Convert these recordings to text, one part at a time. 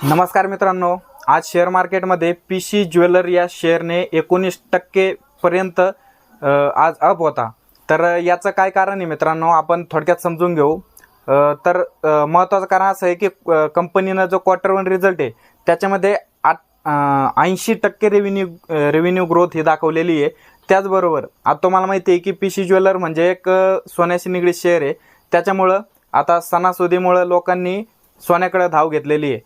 नमस्कार मित्रांनो, आज शेअर मार्केटमध्ये पीसी ज्वेलर या शेअरने 19% पर्यंत आज अप होता। तर याचं काय कारण आहे मित्रांनो, आपण थोडक्यात समजून घेऊ। तर महत्त्वाचं कारण असं आहे की कंपनीनं जो क्वार्टर वन रिझल्ट आहे त्याच्यामध्ये 80% रेव्हेन्यू ग्रोथ ही दाखवलेली आहे। त्याचबरोबर आता तुम्हाला माहिती आहे की पीसी ज्वेलर म्हणजे एक सोन्याशी निगडीत शेअर आहे, त्याच्यामुळं आता सणासुदीमुळं लोकांनी सोन्याकडे धाव घेतलेली आहे।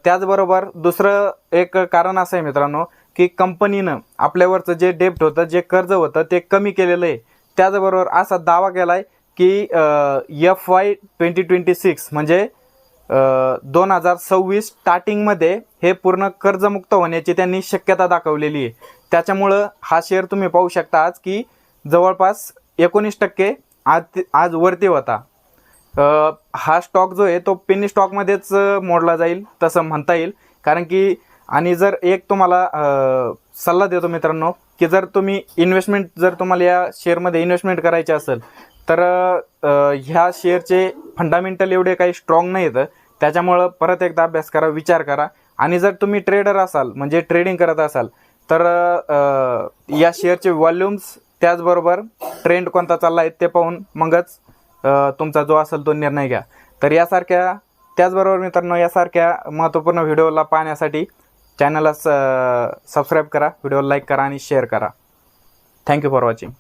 त्याचबरोबर दुसरं एक कारण असं आहे मित्रांनो की कंपनीनं आपल्यावरचं जे डेब्ट होतं, जे कर्ज होतं ते कमी केलेलं आहे। त्याचबरोबर असा दावा केला आहे की FY 2026 म्हणजे 2026 स्टार्टिंगमध्ये हे पूर्ण कर्जमुक्त होण्याची त्यांनी शक्यता दाखवलेली आहे। त्याच्यामुळं हा शेअर तुम्ही पाहू शकता आज की जवळपास 19% आज वरती होता। हा स्टॉक जो आहे तो पेनी स्टॉकमध्येच मोडला जाईल तसं म्हणता येईल। कारण की आणि जर एक तुम्हाला सल्ला देतो मित्रांनो की जर तुम्ही तुम्हाला या शेअरमध्ये इन्व्हेस्टमेंट करायची असेल तर ह्या शेअरचे फंडामेंटल एवढे काही स्ट्रॉंग नाही आहेत, त्याच्यामुळं परत एकदा अभ्यास करा, विचार करा। आणि जर तुम्ही ट्रेडर असाल म्हणजे ट्रेडिंग करत असाल तर या शेअरचे वॉल्यूम्स त्याचबरोबर ट्रेंड कोणता चालला आहे ते पाहून मगच तुमचा जो असेल तो निर्णय घ्या। तर त्याचबरोबर मित्रांनो यासारख्या महत्त्वपूर्ण व्हिडिओला पाहण्यासाठी चॅनलला सबस्क्राईब करा, व्हिडिओला लाईक करा आणि शेअर करा। Thank you for watching.